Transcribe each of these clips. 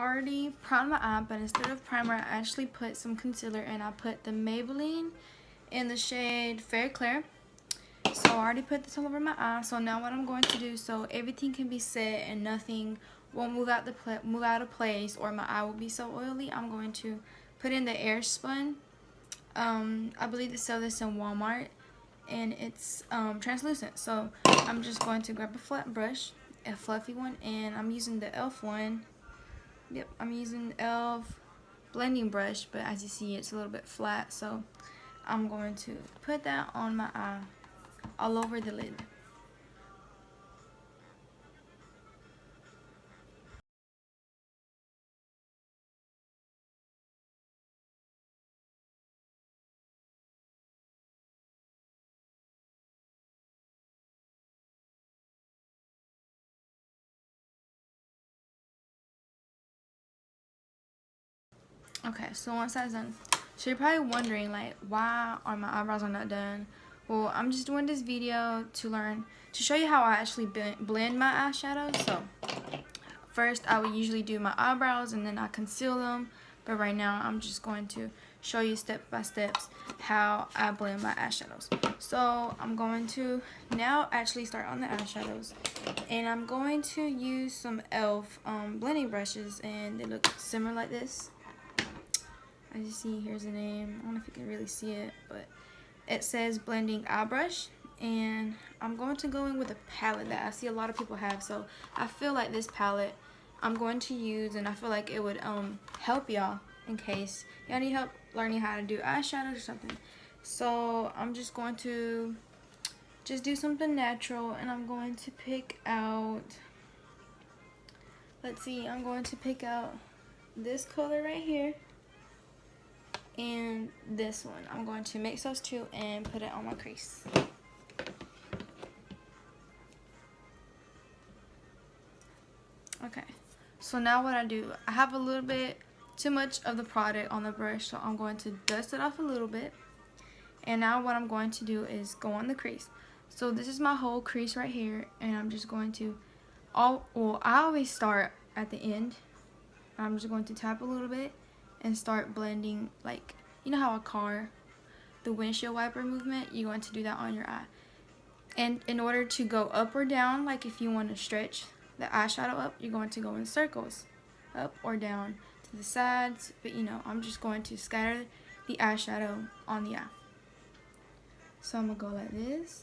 already primed my eye, but instead of primer, I actually put some concealer, and I put the Maybelline in the shade Fair Clear. So I already put this all over my eye. So now what I'm going to do, so everything can be set and nothing won't move out of place, or my eye will be so oily, I'm going to put in the air spun. I believe they sell this in Walmart, and it's translucent. So I'm just going to grab a flat brush, a fluffy one, and I'm using the e.l.f. one. Yep, I'm using the e.l.f. blending brush, but as you see, it's a little bit flat. So I'm going to put that on my eye, all over the lid. Okay, so once that's done, so you're probably wondering, like, why are my eyebrows are not done? Well, I'm just doing this video to show you how I actually blend my eyeshadow. So first, I would usually do my eyebrows and then I conceal them. But right now, I'm just going to show you step by steps how I blend my eyeshadows. So I'm going to now actually start on the eyeshadows. And I'm going to use some e.l.f. Blending brushes, and they look similar like this. As you see, here's the name. I don't know if you can really see it, but it says blending eye brush. And I'm going to go in with a palette that I see a lot of people have. So I feel like this palette I'm going to use, and I feel like it would help y'all in case y'all need help learning how to do eyeshadows or something. So I'm just going to do something natural, and I'm going to pick out, let's see, I'm going to pick out this color right here and this one. I'm going to mix those two and put it on my crease. Okay, so now what I do, I have a little bit too much of the product on the brush, so I'm going to dust it off a little bit. And now what I'm going to do is go on the crease. So this is my whole crease right here, and I'm just going to, I always start at the end. I'm just going to tap a little bit and start blending, like, you know how a car, the windshield wiper movement, you're going to do that on your eye. And in order to go up or down, like if you want to stretch the eyeshadow up, you're going to go in circles, up or down to the sides. But you know, I'm just going to scatter the eyeshadow on the eye. So I'm going to go like this.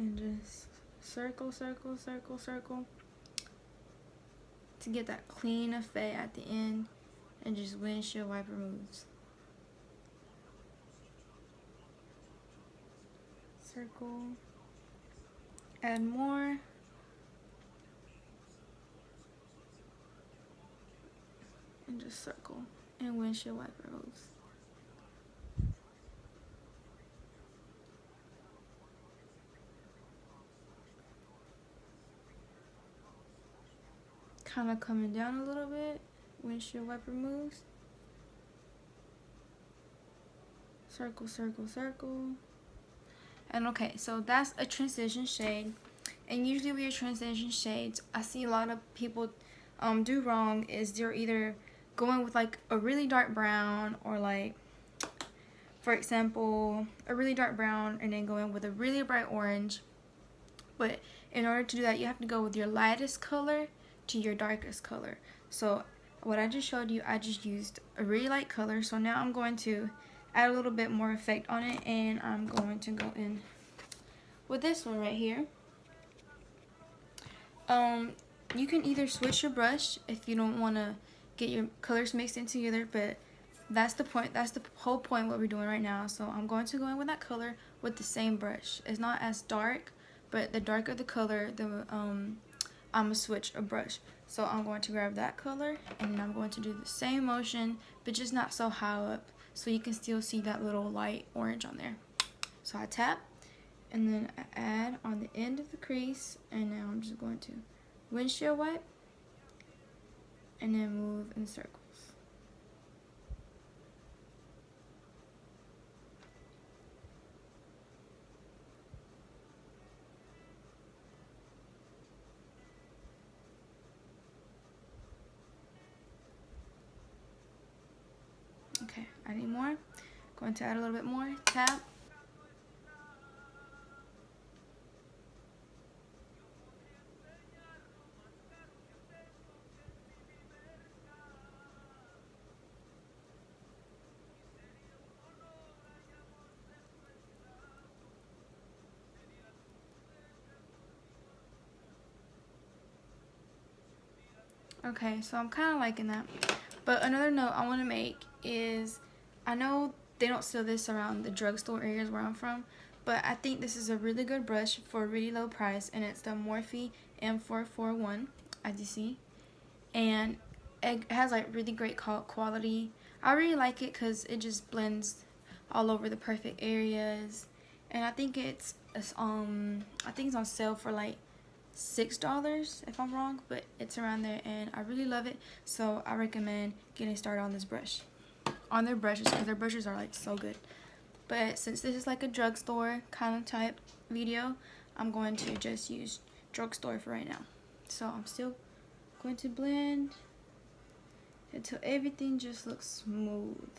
And just circle, circle, circle, circle to get that clean effect at the end, and just windshield wiper moves. Circle, add more, and just circle and windshield wiper moves. Kind of coming down a little bit, windshield wiper moves. Circle, circle, circle. And okay, so that's a transition shade. And usually with your transition shades, I see a lot of people do wrong is they're either going with like a really dark brown, or like, for example, a really dark brown and then going with a really bright orange. But in order to do that, you have to go with your lightest color to your darkest color. So what I just showed you, I just used a really light color. So now I'm going to add a little bit more effect on it, and I'm going to go in with this one right here. You can either switch your brush if you don't want to get your colors mixed in together, but that's the point. That's the whole point what we're doing right now. So I'm going to go in with that color with the same brush. It's not as dark, but the darker the color, the I'm going to switch a brush. So I'm going to grab that color, and then I'm going to do the same motion, but just not so high up, so you can still see that little light orange on there. So I tap, and then I add on the end of the crease, and now I'm just going to windshield wipe, and then move in circles. Okay, I need more. Going to add a little bit more. Tap. Okay, so I'm kind of liking that. But another note I want to make is, I know they don't sell this around the drugstore areas where I'm from, but I think this is a really good brush for a really low price, and it's the Morphe M441, as you see. And it has like really great quality. I really like it because it just blends all over the perfect areas. And I think it's on sale for like $6 if I'm wrong, but it's around there, and I really love it. So I recommend getting started on this brush, on their brushes, because their brushes are like so good. But since this is like a drugstore kind of type video, I'm going to just use drugstore for right now. So I'm still going to blend until everything just looks smooth,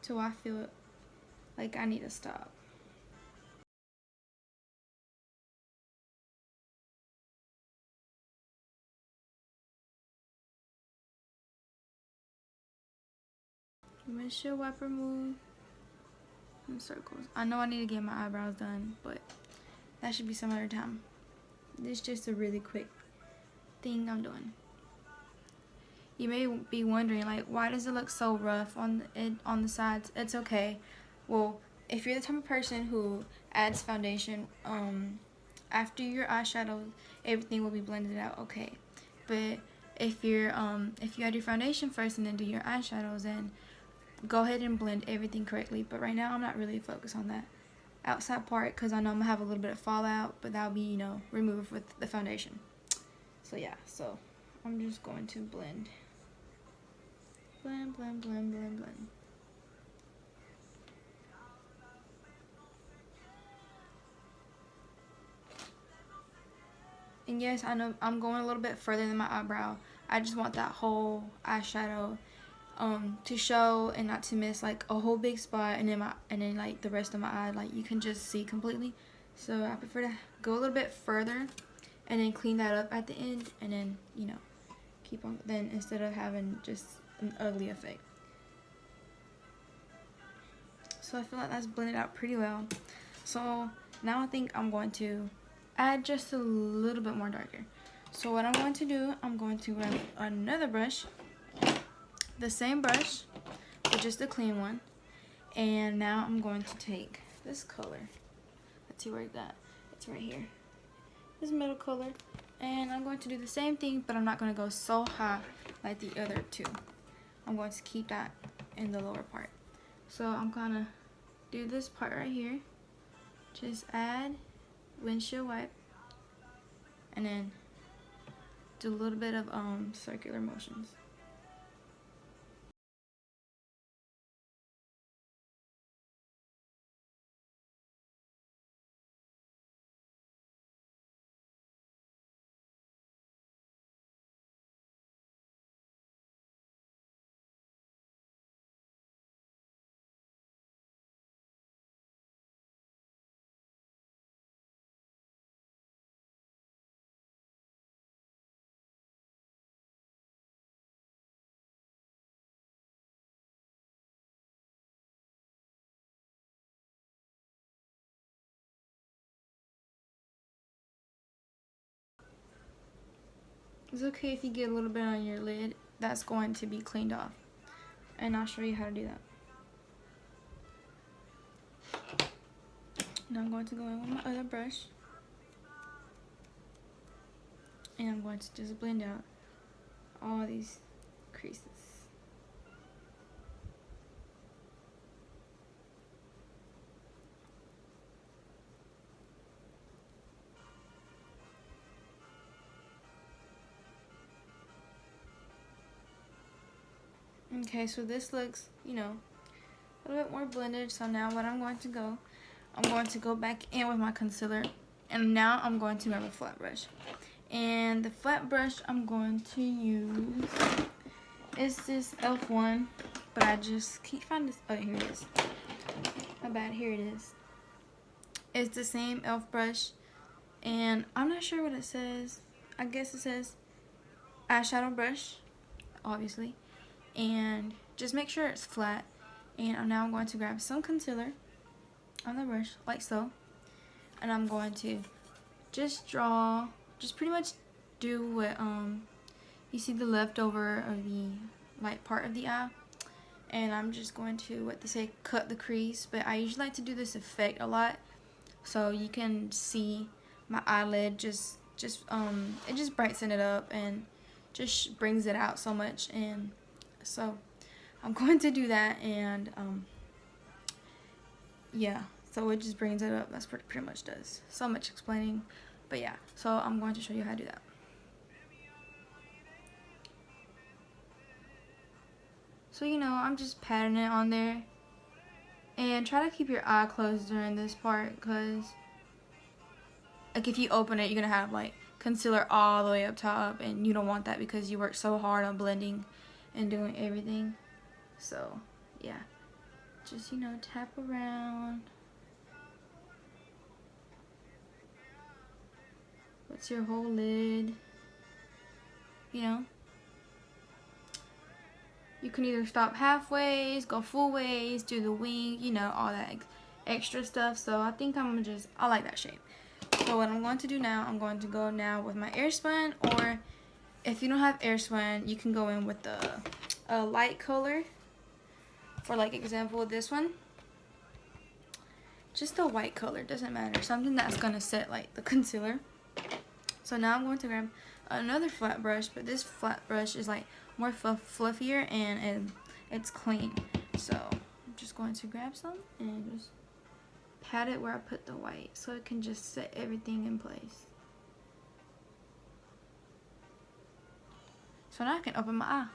till I feel like I need to stop. Windshield wiper move in circles. I know I need to get my eyebrows done, but that should be some other time. This is just a really quick thing I'm doing. You may be wondering, like, why does it look so rough on the sides? It's okay. Well, if you're the type of person who adds foundation after your eyeshadow, everything will be blended out okay. But if you add your foundation first and then do your eyeshadows, then go ahead and blend everything correctly. But right now I'm not really focused on that outside part, because I know I'm gonna have a little bit of fallout, but that'll be, you know, removed with the foundation. So yeah, so I'm just going to blend. Blend, blend, blend, blend, blend. And yes, I know I'm going a little bit further than my eyebrow. I just want that whole eyeshadow to show and not to miss like a whole big spot, and then like the rest of my eye, like you can just see completely. So I prefer to go a little bit further and then clean that up at the end, and then, you know, keep on, then instead of having just an ugly effect. So I feel like that's blended out pretty well. So now I think I'm going to add just a little bit more darker. So what I'm going to do, I'm going to grab another brush, the same brush, but just a clean one. And now I'm going to take this color. Let's see where it's at. It's right here. This middle color. And I'm going to do the same thing, but I'm not going to go so high like the other two. I'm going to keep that in the lower part. So I'm going to do this part right here. Just add windshield wipe, and then do a little bit of circular motions. It's okay if you get a little bit on your lid. That's going to be cleaned off. And I'll show you how to do that. Now I'm going to go in with my other brush. And I'm going to just blend out all these creases. Okay, so this looks, you know, a little bit more blended. So now what I'm going to go back in with my concealer. And now I'm going to grab a flat brush. And the flat brush I'm going to use is this e.l.f. one. But I just can't find this. Oh, here it is. My bad, here it is. It's the same e.l.f. brush. And I'm not sure what it says. I guess it says eyeshadow brush, obviously. And just make sure it's flat. And now I'm going to grab some concealer on the brush, like so. And I'm going to just draw, just pretty much do what, you see the leftover of the light part of the eye. And I'm just going to, what they say, cut the crease. But I usually like to do this effect a lot. So you can see my eyelid it just brightens it up and just brings it out so much. And so I'm going to do that, and yeah, so it just brings it up. That's pretty much does. So much explaining, but yeah, so I'm going to show you how to do that. So, you know, I'm just patting it on there, and try to keep your eye closed during this part, because like if you open it, you're gonna have like concealer all the way up top, and you don't want that because you work so hard on blending and doing everything. So yeah, just, you know, tap around. What's your whole lid? You know, you can either stop halfway, go full ways, do the wing, you know, all that extra stuff. So I think I like that shape. So what I'm going to do now, I'm going to go now with my Airspun, or if you don't have Airspun, you can go in with a light color. For like example, this one, just a white color, doesn't matter, something that's gonna set like the concealer. So now I'm going to grab another flat brush, but this flat brush is like more fluffier and it's clean. So I'm just going to grab some and just pat it where I put the white, so it can just set everything in place. So now I can open my eye.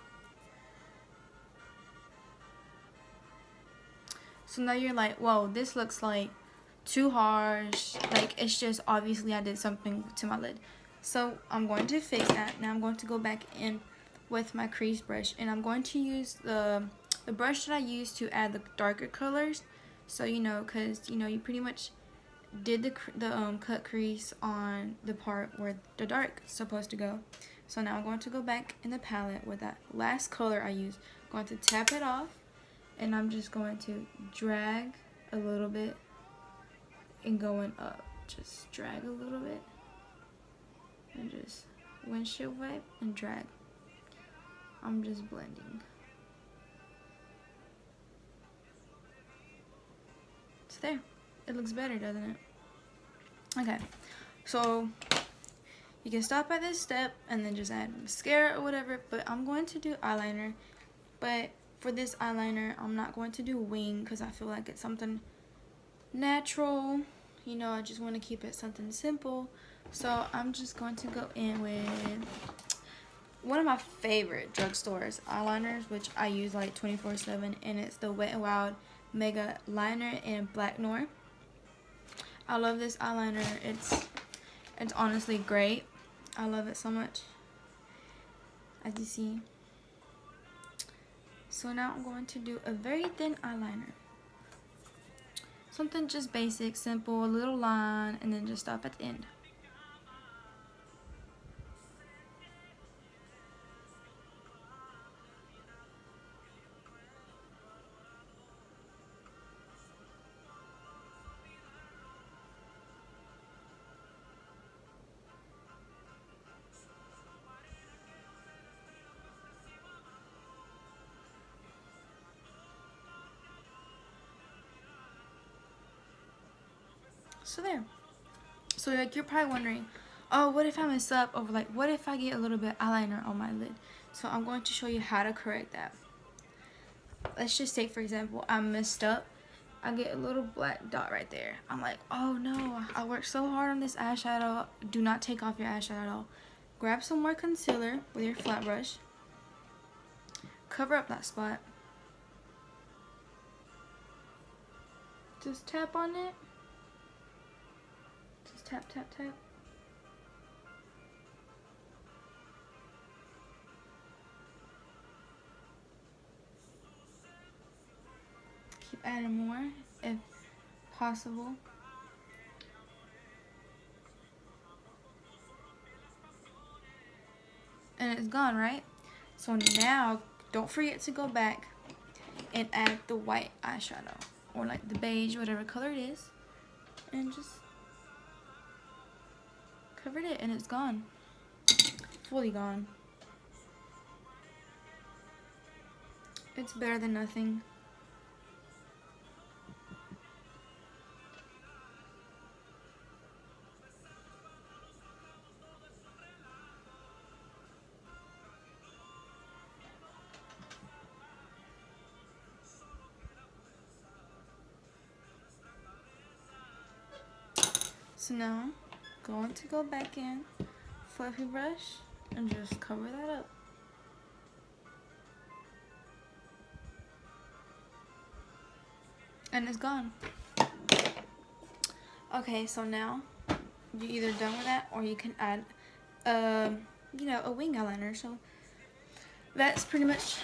So now you're like, whoa, this looks like too harsh. Like, it's just obviously I did something to my lid. So I'm going to fix that. Now I'm going to go back in with my crease brush, and I'm going to use the brush that I used to add the darker colors. So, you know, because, you know, you pretty much did the cut crease on the part where the dark is supposed to go. So now I'm going to go back in the palette with that last color I used. I'm going to tap it off. And I'm just going to drag a little bit and going up. Just drag a little bit. And just windshield wipe and drag. I'm just blending. So there. It looks better, doesn't it? Okay. So you can stop at this step and then just add mascara or whatever. But I'm going to do eyeliner. But for this eyeliner, I'm not going to do wing because I feel like it's something natural. You know, I just want to keep it something simple. So I'm just going to go in with one of my favorite drugstores eyeliners, which I use like 24/7, and it's the Wet n Wild Mega Liner in Black Noir. I love this eyeliner. It's honestly great. I love it so much, as you see. So now I'm going to do a very thin eyeliner. Something just basic, simple, a little line, and then just stop at the end. So there. So like you're probably wondering, oh, what if I mess up? Or like, what if I get a little bit eyeliner on my lid? So I'm going to show you how to correct that. Let's just say, for example, I messed up. I get a little black dot right there. I'm like, oh no, I worked so hard on this eyeshadow. Do not take off your eyeshadow at all. Grab some more concealer with your flat brush. Cover up that spot. Just tap on it. Just tap, tap, tap. Keep adding more if possible. And it's gone, right? So now, don't forget to go back and add the white eyeshadow. Or like the beige, whatever color it is. And just covered it and it's gone. Fully gone. It's better than nothing. So now, going to go back in, fluffy brush, and just cover that up. And it's gone. Okay, so now, you're either done with that, or you can add, you know, a wing eyeliner. So, that's pretty much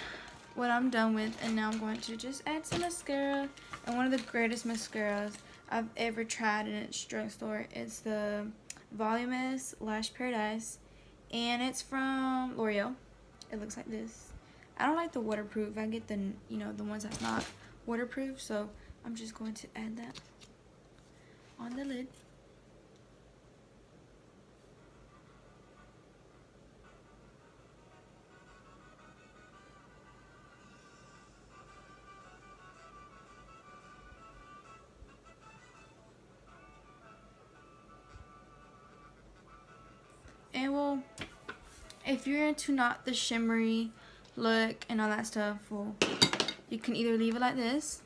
what I'm done with. And now I'm going to just add some mascara. And one of the greatest mascaras I've ever tried in its drugstore. It's the Voluminous Lash Paradise, and it's from L'Oreal. It looks like this. I don't like the waterproof. I get the, you know, the ones that's not waterproof. So I'm just going to add that on the lid. And well, if you're into not the shimmery look and all that stuff, well, you can either leave it like this,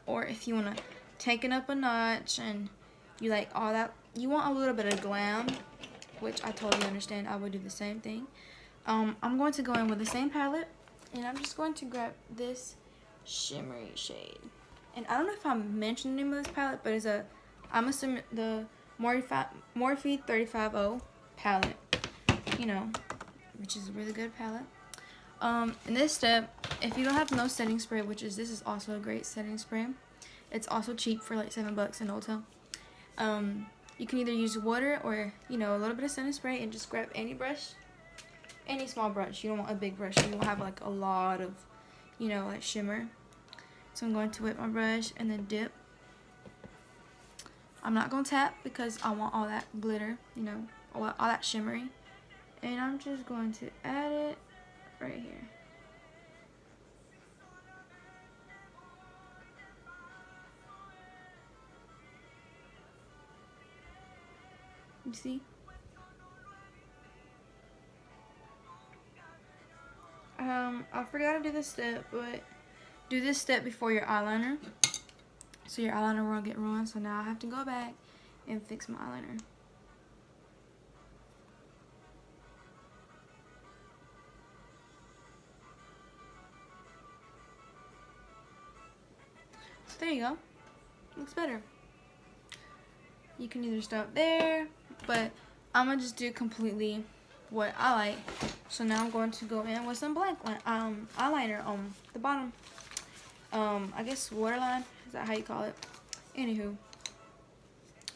or if you want to take it up a notch and you like all that, you want a little bit of glam, which I totally understand. I would do the same thing. I'm going to go in with the same palette, and I'm just going to grab this shimmery shade. And I don't know if I mentioned the name of this palette, but it's a, I'm assuming the Morphe 350 palette, you know, which is a really good palette. In this step, if you don't have no setting spray, which is, this is also a great setting spray. It's also cheap for like $7 in Ulta. You can either use water or, you know, a little bit of setting spray, and just grab any brush, any small brush. You don't want a big brush. You will have like a lot of, you know, like shimmer. So I'm going to wet my brush and then dip. I'm not going to tap because I want all that glitter, you know, all that shimmery. And I'm just going to add it right here. You see? I forgot to do this step, but do this step before your eyeliner, so your eyeliner won't get ruined. So now I have to go back and fix my eyeliner. So there you go. Looks better. You can either stop there, but I'm gonna just do completely what I like. So now I'm going to go in with some black eyeliner on the bottom. I guess waterline, is that how you call it? Anywho,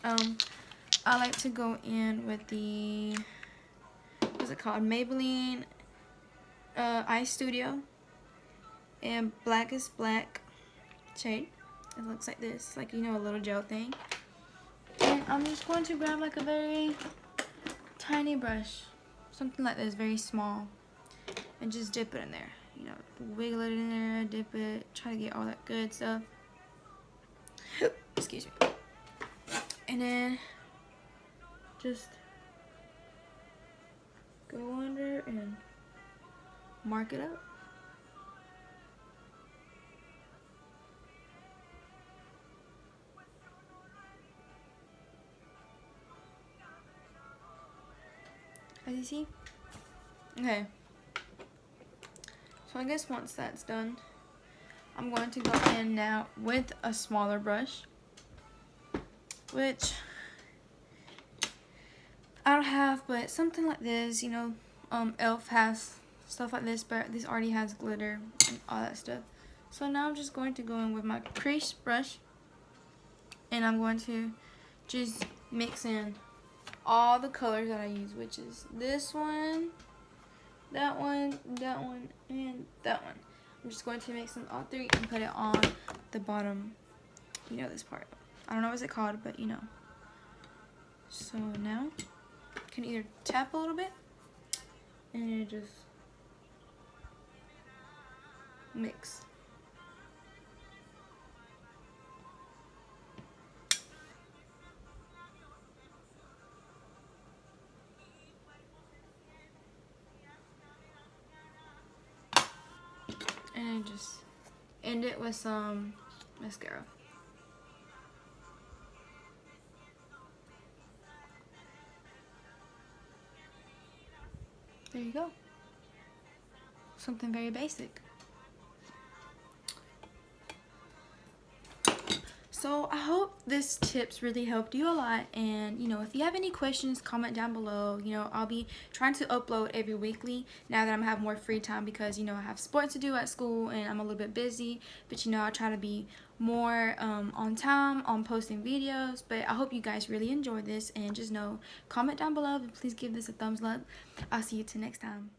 I like to go in with the, what's it called, Maybelline Eye Studio, and Blackest Black shade. It looks like this, like, you know, a little gel thing. And I'm just going to grab like a very tiny brush, something like this, very small, and just dip it in there. You know, wiggle it in there, dip it, try to get all that good stuff. Excuse me. And then just go under and mark it up. As you see. Okay. So I guess once that's done, I'm going to go in now with a smaller brush, which I don't have, but something like this, you know, Elf has stuff like this, but this already has glitter and all that stuff. So now I'm just going to go in with my crease brush, and I'm going to just mix in all the colors that I use, which is this one, that one, that one, and that one. I'm just going to mix in all three and put it on the bottom, you know, this part. I don't know what's it called, but you know. So now you can either tap a little bit and you just mix. And just end it with some mascara. There you go. Something very basic. So I hope this tips really helped you a lot, and you know, if you have any questions, comment down below. You know, I'll be trying to upload every weekly now that I'm having more free time, because you know, I have sports to do at school and I'm a little bit busy, but you know, I'll try to be more on time on posting videos. But I hope you guys really enjoyed this, and just know, comment down below and please give this a thumbs up. I'll see you till next time.